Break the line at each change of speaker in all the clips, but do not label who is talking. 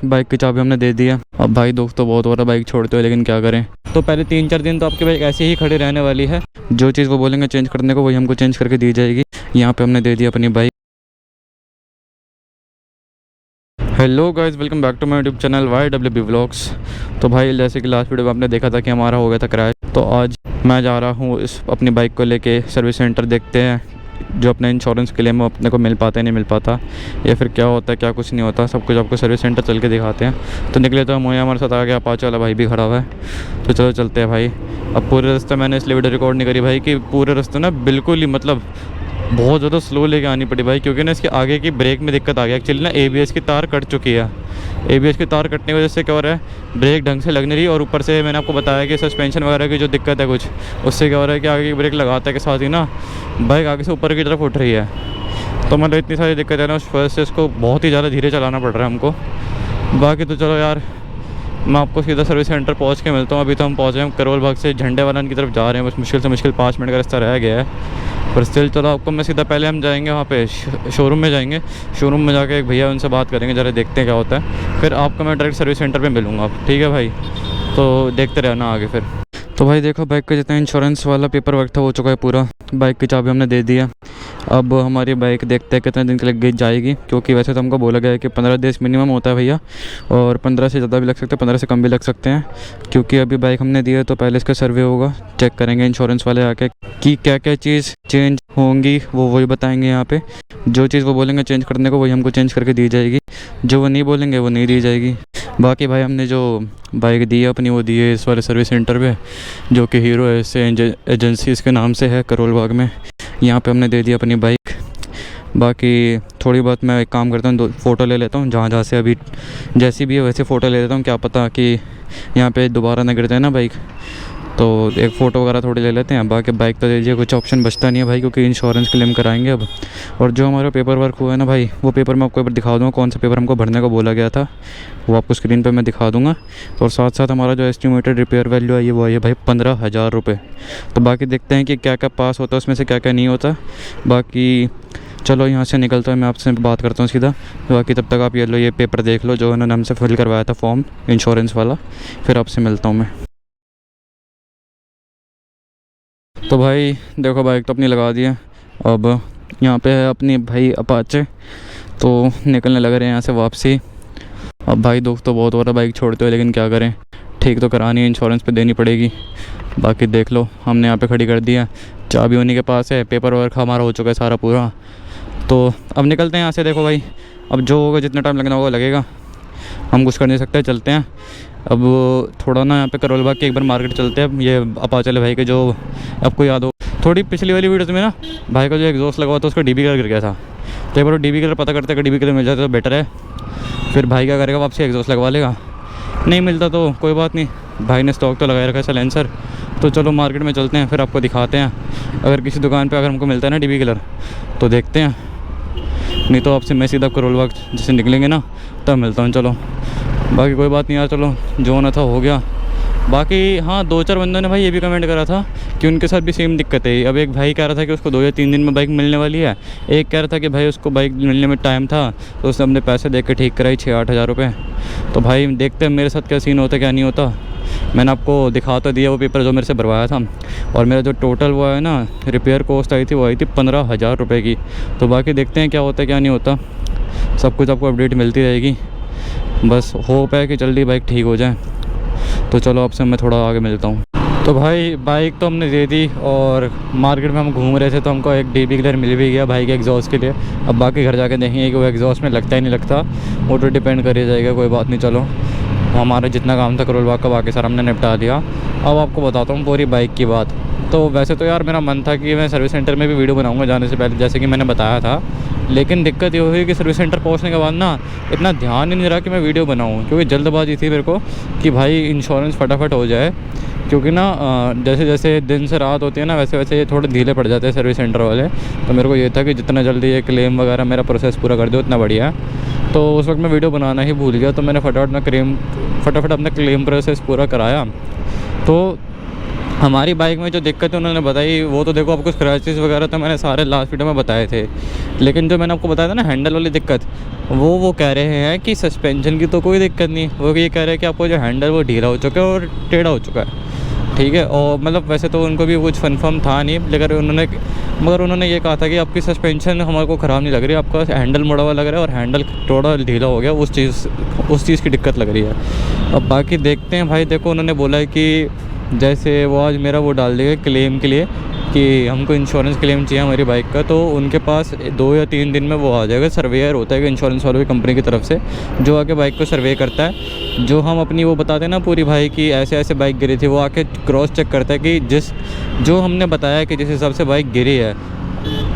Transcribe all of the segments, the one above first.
Bike की चाबी हमने दे दिया। अब भाई दुख तो बहुत हो रहा है बाइक छोड़ते हुए, लेकिन क्या करें। तो पहले 3-4 दिन तो आपकी बाइक ऐसे ही खड़ी रहने वाली है। जो चीज़ वो बोलेंगे चेंज करने को वही हमको चेंज करके दी जाएगी। यहाँ पे हमने दे दी अपनी bike. Hello guys, welcome back to my YouTube channel YWB vlogs. तो भाई जैसे कि लास्ट वीडियो में आपने देखा था कि हमारा हो गया था क्रैश, तो आज मैं जा रहा हूँ इस अपनी बाइक को लेके सर्विस सेंटर। देखते हैं जो अपना इंश्योरेंस क्लेम है अपने को मिल पाता है नहीं मिल पाता, या फिर क्या होता है क्या कुछ नहीं होता, सब कुछ आपको सर्विस सेंटर चल के दिखाते हैं। तो निकले तो हम हमारे साथ आ गया, अपाचे वाला भाई भी खड़ा हुआ है। तो चलो चलते हैं भाई। अब पूरे रास्ते मैंने इसलिए वीडियो रिकॉर्ड नहीं करी भाई कि पूरे रास्ते ना बिल्कुल ही मतलब बहुत ज़्यादा स्लो लेके आनी पड़ी भाई, क्योंकि ना इसके आगे की ब्रेक में दिक्कत आ गई। एक्चुअली ना ABS की तार कट चुकी है। ABS की तार कटने की वजह से क्या हो रहा है, ब्रेक ढंग से लग नहीं रही, और ऊपर से मैंने आपको बताया कि सस्पेंशन वगैरह की जो दिक्कत है कुछ, उससे क्या हो रहा है कि आगे की ब्रेक लगाते के साथ ही ना बाइक आगे से ऊपर की तरफ उठ रही है। तो मतलब इतनी सारी दिक्कत है ना, उस वजह से इसको बहुत ही ज़्यादा धीरे चलाना पड़ रहा है हमको। बाकी तो चलो यार, मैं आपको सीधा सर्विस सेंटर पहुंच के मिलता हूँ। अभी तो हम पहुँचे हैं करोल बाग से झंडे वालन की तरफ जा रहे हैं, बस मुश्किल से मुश्किल 5 मिनट का रास्ता रह गया है। पर स्टिल चलो आपको मैं सीधा पहले हम जाएंगे वहाँ पे शोरूम में जाएंगे। शोरूम में जाके एक भैया उनसे बात करेंगे, ज़रा देखते हैं क्या होता है। फिर आपको मैं डायरेक्ट सर्विस सेंटर पे मिलूँगा, ठीक है भाई। तो देखते रहना आगे फिर। तो भाई देखो, बाइक का जितना इंश्योरेंस वाला पेपर वर्क था हो चुका है पूरा। बाइक की चाबी हमने दे दिया। अब हमारी बाइक देखते हैं कितने दिन के लग जाएगी, क्योंकि वैसे तो हमको बोला गया है कि 15 दिन मिनिमम होता है भैया, और 15 से ज़्यादा भी लग सकते हैं, 15 से कम भी लग सकते हैं। क्योंकि अभी बाइक हमने दी है तो पहले इसका सर्वे होगा, चेक करेंगे इंश्योरेंस वाले आके कि क्या क्या चीज़ चेंज होंगी, वो वही बताएंगे यहाँ पे। जो चीज़ वो बोलेंगे चेंज करने को वही हमको चेंज करके दी जाएगी, जो वो नहीं बोलेंगे वो नहीं दी जाएगी। बाकी भाई हमने जो बाइक दी है अपनी, वो दी है इस वाले सर्विस सेंटर पे, जो कि हीरो एजेंसी इसके नाम से है, करोल बाग में। यहाँ पे हमने दे दी अपनी बाइक। बाकी थोड़ी बहुत मैं एक काम करता हूँ, 2 फ़ोटो ले लेता हूँ, जहाँ से अभी जैसी भी है वैसे फ़ोटो ले लेता हूँ। क्या पता कि यहाँ पे दोबारा ना गिर जाए ना बाइक, तो एक फ़ोटो वगैरह थोड़ी ले लेते हैं। बाकी बाइक तो दे दीजिए, कुछ ऑप्शन बचता नहीं है भाई, क्योंकि इंश्योरेंस क्लेम कराएंगे अब। और जो हमारा पेपर वर्क हुआ है ना भाई, वो पेपर मैं आपको एक बार दिखा दूँगा, कौन सा पेपर हमको भरने को बोला गया था वो आपको स्क्रीन पे मैं दिखा दूँगा। और साथ साथ हमारा जो एस्टिमेटेड रिपेयर वैल्यू है वो है भाई 15,000 रुपये। तो बाकी देखते हैं कि क्या क्या पास होता है उसमें से, क्या क्या नहीं होता। बाकी चलो यहाँ से निकलता है, मैं आपसे बात करता हूँ सीधा। बाकी तब तक आप ये पेपर देख लो जो उन्होंने हमसे फिल करवाया था फॉर्म इंश्योरेंस वाला, फिर आपसे मिलता हूँ मैं। तो भाई देखो, बाइक तो अपनी लगा दी है। अब यहाँ पे है अपनी भाई अपाचे, तो निकलने लग रहे हैं यहाँ से वापसी। अब भाई दुख तो बहुत हो रहा है बाइक छोड़ते हुए, लेकिन क्या करें, ठीक तो करानी है, इंश्योरेंस पे देनी पड़ेगी। बाकी देख लो, हमने यहाँ पे खड़ी कर दिया, चाबी उन्हीं के पास है, पेपर वर्क हमारा हो चुका है सारा पूरा। तो अब निकलते हैं यहाँ से। देखो भाई, अब जो होगा जितना टाइम लगना होगा लगेगा, हम कुछ कर नहीं सकते, चलते हैं। अब थोड़ा ना यहाँ पे करोल बाग के एक बार मार्केट चलते हैं। ये अपाचे भाई के जो आपको याद हो, थोड़ी पिछली वाली वीडियोज़ में ना भाई का जो एग्जॉस्ट लगा हुआ था उसका DB कलर गिर गया था। तो एक बार DB कलर पता करते हैं, DB कलर मिल जाता तो बेटर है। फिर भाई क्या करेगा, वापसी एग्जॉस्ट लगवा लेगा। नहीं मिलता तो कोई बात नहीं, भाई ने स्टॉक तो लगाए रखा है साइलेंसर। तो चलो मार्केट में चलते हैं, फिर आपको दिखाते हैं। अगर किसी दुकान पे अगर हमको मिलता है ना DB कलर तो देखते हैं, नहीं तो आपसे मैं सीधा करोल बाग जैसे निकलेंगे ना तब मिलता हूँ। चलो बाकी कोई बात नहीं यार, चलो जो होना था हो गया। बाकी हाँ, 2-4 बंदों ने भाई ये भी कमेंट करा था कि उनके साथ भी सेम दिक्कत है। अब एक भाई कह रहा था कि उसको 2 या 3 दिन में बाइक मिलने वाली है। एक कह रहा था कि भाई उसको बाइक मिलने में टाइम था, तो उसने अपने पैसे दे के ठीक कराई 6-8 हज़ार रुपये। तो भाई देखते हैं मेरे साथ क्या सीन होता है क्या नहीं होता। मैंने आपको दिखा तो दिया वो पेपर जो मेरे से भरवाया था, और मेरा जो टोटल वो है ना रिपेयर कॉस्ट आई थी, वो आई थी 15,000 रुपये की। तो बाकी देखते हैं क्या होता है क्या नहीं होता, सब कुछ आपको अपडेट मिलती रहेगी। बस होप है कि जल्दी बाइक ठीक हो जाए। तो चलो आपसे मैं थोड़ा आगे मिलता हूँ। तो भाई बाइक तो हमने दे दी, और मार्केट में हम घूम रहे थे तो हमको एक DB कलर मिल भी गया भाई के एग्जॉस्ट के लिए। अब बाकी घर जाके देखेंगे कि वो एग्जॉस्ट में लगता ही नहीं लगता, वो तो डिपेंड कर ही जाएगा। कोई बात नहीं, चलो हमारा जितना काम था करोल बाग का बाकी सारा हमने निपटा दिया। अब आपको बताता हूँ पूरी बाइक की बात। तो वैसे तो यार मेरा मन था कि मैं सर्विस सेंटर में भी वीडियो बनाऊंगा जाने से पहले, जैसे कि मैंने बताया था। लेकिन दिक्कत ये हुई कि सर्विस सेंटर पहुंचने के बाद ना इतना ध्यान ही नहीं रहा कि मैं वीडियो बनाऊं, क्योंकि जल्दबाजी थी मेरे को कि भाई इंश्योरेंस फटाफट हो जाए। क्योंकि ना जैसे जैसे दिन से रात होती है ना, वैसे वैसे ये थोड़े ढीले पड़ जाते हैं सर्विस सेंटर वाले। तो मेरे को ये था कि जितना जल्दी ये क्लेम वगैरह मेरा प्रोसेस पूरा कर दो उतना बढ़िया है। तो उस वक्त मैं वीडियो बनाना ही भूल गया, तो मैंने फटाफट अपना क्लेम प्रोसेस पूरा कराया। तो हमारी बाइक में जो दिक्कत उन्होंने बताई वो तो देखो, आपको स्क्रैचेस वगैरह तो मैंने सारे लास्ट वीडियो में बताए थे, लेकिन जो मैंने आपको बताया था ना हैंडल वाली दिक्कत, वो कह रहे हैं कि सस्पेंशन की तो कोई दिक्कत नहीं, वो ये कह रहे हैं कि आपको जो हैंडल वो ढीला हो चुका है और टेढ़ा हो चुका है। ठीक है, और मतलब वैसे तो उनको भी कुछ कन्फर्म था नहीं, लेकिन मगर उन्होंने ये कहा था कि आपकी सस्पेंशन हमारे को ख़राब नहीं लग रही, आपका हैंडल मुड़ा हुआ लग रहा है और हैंडल थोड़ा ढीला हो गया, उस चीज़ की दिक्कत लग रही है। अब बाकी देखते हैं भाई। देखो उन्होंने बोला है कि जैसे वो आज मेरा वो डाल देगा क्लेम के लिए कि हमको इंश्योरेंस क्लेम चाहिए हमारी बाइक का, तो उनके पास 2 या 3 दिन में वो आ जाएगा। सर्वेयर होता है कि इंश्योरेंस वालों की कंपनी की तरफ से जो आके बाइक को सर्वे करता है, जो हम अपनी वो बताते हैं ना पूरी भाई की ऐसे ऐसे बाइक गिरी थी, वो आके क्रॉस चेक करता है कि जो हमने बताया कि जिस हिसाब से बाइक गिरी है,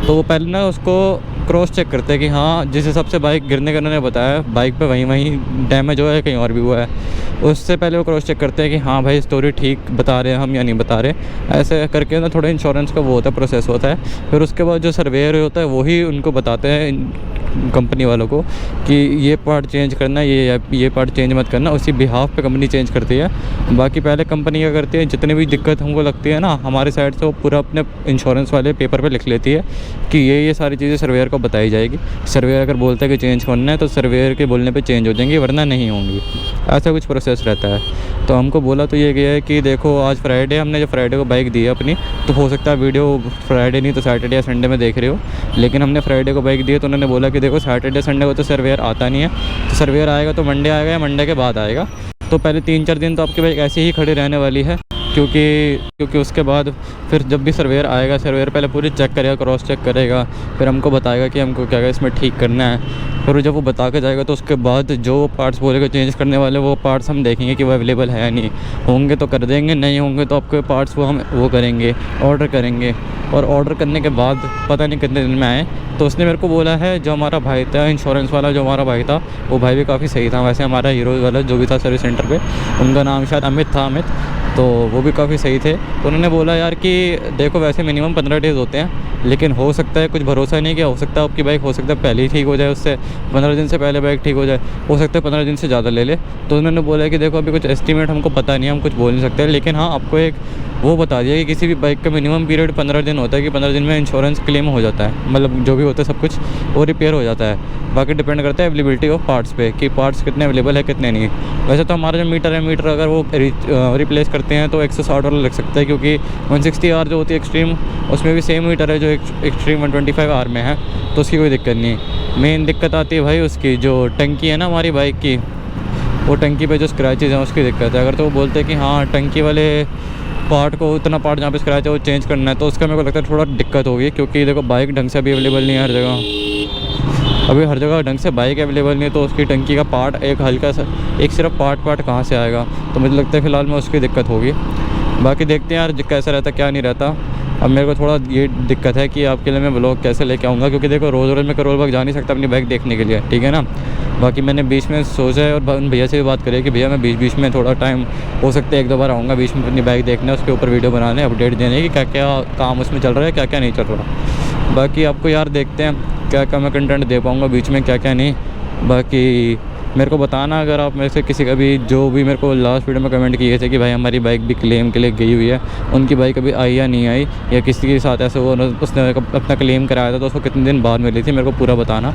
तो वो पहले ना उसको क्रॉस चेक करते हैं कि हाँ जिस हिसाब से बाइक गिरने का उन्होंने बताया बाइक पे वहीं डैमेज हुआ है, कहीं और भी हुआ है। उससे पहले वो क्रॉस चेक करते हैं कि हाँ भाई स्टोरी ठीक बता रहे हैं हम या नहीं बता रहे। ऐसे करके ना थोड़ा इंश्योरेंस का वो होता है, प्रोसेस होता है। फिर उसके बाद जो सर्वेयर होता है वही उनको बताते हैं कंपनी वालों को कि ये पार्ट चेंज करना, ये पार्ट चेंज मत करना। उसी बिहाफ पे कंपनी चेंज करती है। बाकी पहले कंपनी क्या करती है, जितनी भी दिक्कत हमको लगती है ना हमारे साइड से, वो पूरा अपने इंश्योरेंस वाले पेपर पे लिख लेती है कि ये सारी चीज़ें सर्वेयर को बताई जाएगी। सर्वेयर अगर बोलता है कि चेंज करना है तो सर्वेयर के बोलने पे चेंज हो जाएंगी, वरना नहीं होंगी। ऐसा कुछ प्रोसेस रहता है। तो हमको बोला तो ये गया है कि देखो आज फ्राइडे, हमने जो फ्राइडे को बाइक दी है अपनी, तो हो सकता है वीडियो फ्राइडे नहीं तो सैटरडे या संडे में देख रहे हो, लेकिन हमने फ्राइडे को बाइक दी है। तो उन्होंने बोला कि देखो सैटरडे संडे को तो सर्वेयर आता नहीं है, तो सर्वेयर आएगा तो मंडे आएगा या मंडे के बाद आएगा। तो पहले 3-4 दिन तो आपकी बाइक ऐसे ही खड़ी रहने वाली है, क्योंकि उसके बाद फिर जब भी सर्वेयर आएगा, सर्वेयर पहले पूरी चेक करेगा, क्रॉस चेक करेगा, फिर हमको बताएगा कि हमको क्या इसमें ठीक करना है। फिर जब वो बता के जाएगा तो उसके बाद जो पार्ट्स बोलेगा चेंज करने वाले, वो पार्ट्स हम देखेंगे कि वो अवेलेबल है या नहीं। होंगे तो कर देंगे, नहीं होंगे तो आपके पार्ट्स वो करेंगे, ऑर्डर करेंगे। और ऑर्डर करने के बाद पता नहीं कितने दिन में आए। तो उसने मेरे को बोला है, जो हमारा भाई था इंश्योरेंस वाला, जो हमारा भाई था, वो भाई भी काफ़ी सही था वैसे। हमारा हीरो वाला जो भी था सर्विस सेंटर पे, उनका नाम शायद अमित था, तो वो भी काफ़ी सही थे। तो उन्होंने बोला यार कि देखो वैसे मिनिमम 15 डेज़ होते हैं, लेकिन हो सकता है, कुछ भरोसा नहीं, कि हो सकता है आपकी बाइक हो सकता है पहले ही ठीक हो जाए, उससे 15 दिन से पहले बाइक ठीक हो जाए, हो सकता है 15 दिन से ज़्यादा ले ले। तो उन्होंने बोला कि देखो अभी कुछ एस्टीमेट हमको पता नहीं है, हम कुछ बोल नहीं सकते, लेकिन हाँ आपको एक वो बता दिया कि किसी भी बाइक का मिनिमम पीरियड 15 दिन होता है, कि 15 दिन में इंश्योरेंस क्लेम हो जाता है, मतलब जो भी होता है सब कुछ वो रिपेयर हो जाता है। बाकी डिपेंड करता है अवेलेबिलिटी ऑफ पार्ट्स पे, कि पार्ट्स कितने अवेलेबल है कितने नहीं। वैसे तो हमारा जो मीटर है, मीटर अगर वो रिप्लेस करते हैं तो 160 वाला लग सकता है, क्योंकि 160R जो होती है एक्सट्रीम, उसमें भी सेम मीटर है जो एक्सट्रीम 125R में है, तो उसकी कोई दिक्कत नहीं। मेन दिक्कत आती है भाई उसकी जो टंकी है ना हमारी बाइक की, वो टंकी पे जो स्क्रैचेज़ हैं उसकी दिक्कत है। अगर तो वो बोलते हैं कि हाँ टंकी वाले पार्ट को, उतना पार्ट जहाँ पे स्क्रैच है वो चेंज करना है, तो उसका मेरे को लगता है थोड़ा दिक्कत होगी, क्योंकि देखो बाइक ढंग से अभी अवेलेबल नहीं है हर जगह। अभी हर जगह ढंग से बाइक अवेलेबल नहीं है, तो उसकी टंकी का पार्ट एक हल्का सा, एक सिर्फ पार्ट कहाँ से आएगा, तो मुझे लगता है फ़िलहाल में उसकी दिक्कत होगी। बाकी देखते हैं यार कैसा रहता क्या नहीं रहता। अब मेरे को थोड़ा ये दिक्कत है कि आपके लिए मैं व्लॉग कैसे लेके आऊँगा, क्योंकि देखो रोज़ मैं करोल बाग जा नहीं सकता अपनी बाइक देखने के लिए, ठीक है ना। बाकी मैंने बीच में सोचा है और भैया से भी बात करी कि भैया मैं बीच में थोड़ा टाइम हो सकता है 1-2 बार आऊँगा बीच में अपनी बाइक देखने, उसके ऊपर वीडियो बनाने, अपडेट देने की क्या क्या काम उसमें चल रहा है, क्या क्या नहीं चल रहा। बाकी आपको यार देखते हैं क्या क्या मैं कंटेंट दे पाऊँगा बीच में, क्या क्या नहीं। बाकी मेरे को बताना अगर आप मेरे से किसी का भी, जो भी मेरे को लास्ट वीडियो में कमेंट किए थे कि भाई हमारी बाइक भी क्लेम के लिए गई हुई है, उनकी बाइक अभी आई या नहीं आई, या किसी के साथ ऐसे हुआ उसने अपना क्लेम कराया था तो उसको कितने दिन बाद मिली थी, मेरे को पूरा बताना।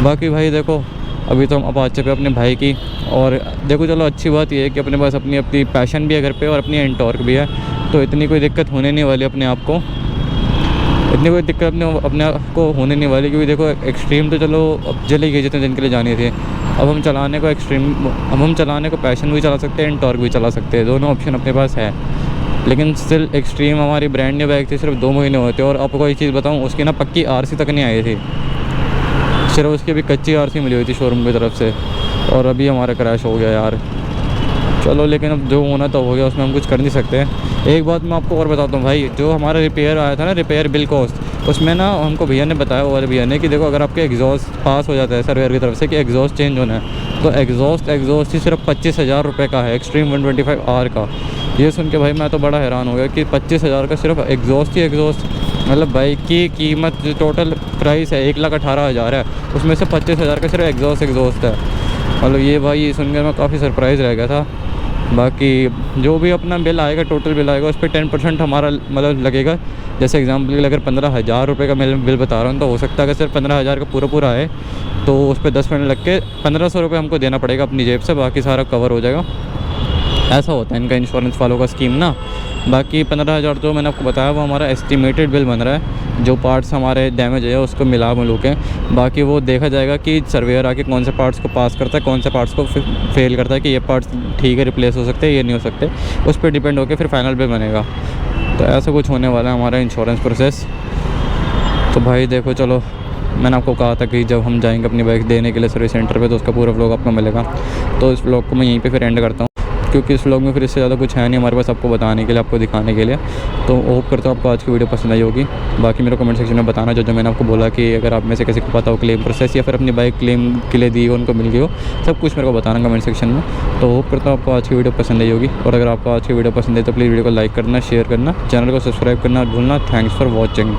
बाकी भाई देखो अभी तो हम अपाचे पे अपने भाई की, और देखो चलो अच्छी बात ये है कि अपने पास अपनी पैशन भी है घर पे और अपनी एंटॉर्क भी है, तो इतनी कोई दिक्कत होने नहीं वाली अपने आप को, इतनी कोई दिक्कत अपने आप को होने नहीं वाली। क्योंकि देखो एक्सट्रीम तो चलो अब चली गई जितने दिन के लिए जानी थी, अब हम चलाने को हम चलाने को पैशन भी चला सकते हैं, एंटॉर्क भी चला सकते हैं, दोनों ऑप्शन अपने पास है। लेकिन स्टिल एक्सट्रीम हमारी ब्रांड न्यू बाइक थी, सिर्फ 2 महीने होते, और आपको एक चीज़ बताऊँ, उसकी ना पक्की RC तक नहीं आई थी, सिर्फ उसकी अभी कच्ची RC मिली हुई थी शोरूम की तरफ से, और अभी हमारा क्रैश हो गया यार। चलो लेकिन अब जो होना तो हो गया, उसमें हम कुछ कर नहीं सकते। एक बात मैं आपको और बताता हूँ भाई, जो हमारा रिपेयर आया था ना, रिपेयर बिल कॉस्ट, उसमें ना हमको भैया ने बताया, वो वाले भैया ने, कि देखो अगर आपके एग्जॉस्ट पास हो जाता है सर्वेयर की तरफ से कि एग्जॉस्ट चेंज होना है, तो एग्जॉस्ट ही सिर्फ 25,000 रुपये का है, एक्सट्रीम 125R का। ये सुन के भाई मैं तो बड़ा हैरान हो गया कि 25,000 का सिर्फ एग्जॉस्ट, मतलब बाइक की कीमत जो टोटल प्राइस है 1,18,000 है, उसमें से 25,000 का सिर्फ एग्जॉस्ट है। मतलब ये भाई सुनकर मैं काफ़ी सरप्राइज़ रह गया था। बाकी जो भी अपना बिल आएगा, टोटल बिल आएगा, उस पर 10% हमारा मतलब लगेगा। जैसे एग्जांपल के लिए अगर 15,000 रुपये का मैं बिल बता रहा हूँ, तो हो सकता है अगर सिर्फ 15,000 का पूरा आए तो उस पर 10% लग के 1,500 रुपये हमको देना पड़ेगा अपनी जेब से, बाकी सारा कवर हो जाएगा। ऐसा होता है इनका इंश्योरेंस वालों का स्कीम ना। बाकी 15,000 जो मैंने आपको बताया वो हमारा एस्टिमेटेड बिल बन रहा है, जो पार्ट्स हमारे डैमेज है उसको मिला के। बाकी वो देखा जाएगा कि सर्वेयर आके कौन से पार्ट्स को पास करता है, कौन से पार्ट्स को फेल करता है कि ये पार्ट्स ठीक है रिप्लेस हो सकते हैं, ये नहीं हो सकते, उस पर डिपेंड होकर फिर फाइनल बिल बनेगा। तो ऐसा कुछ होने वाला है हमारा इंश्योरेंस प्रोसेस। तो भाई देखो, चलो मैंने आपको कहा था कि जब हम जाएंगे अपनी बाइक देने के लिए सर्विस सेंटर पे तो उसका पूरा व्लॉग आपको मिलेगा। तो इस व्लॉग को मैं यहीं पे फिर एंड करता हूँ, क्योंकि इस व्लॉग में फिर इससे ज़्यादा कुछ है नहीं हमारे पास आपको बताने के लिए, आपको दिखाने के लिए। तो होप करता हूँ आपको आज की वीडियो पसंद आई होगी। बाकी मेरे कमेंट सेक्शन में बताना जो मैंने आपको बोला कि अगर आप में से किसी को पता हो क्लेम प्रोसेस या फिर अपनी बाइक क्लेम के लिए दी हो, उनको मिल गई हो, सब कुछ मेरे को बताना कमेंट सेक्शन में। तो होप करता हूँ आपको आज की वीडियो पसंद आई होगी। और अगर आपको आज की वीडियो पसंद है तो प्लीज़ वीडियो को लाइक करना, शेयर करना, चैनल को सब्सक्राइब करना भूलना। Thanks for watching.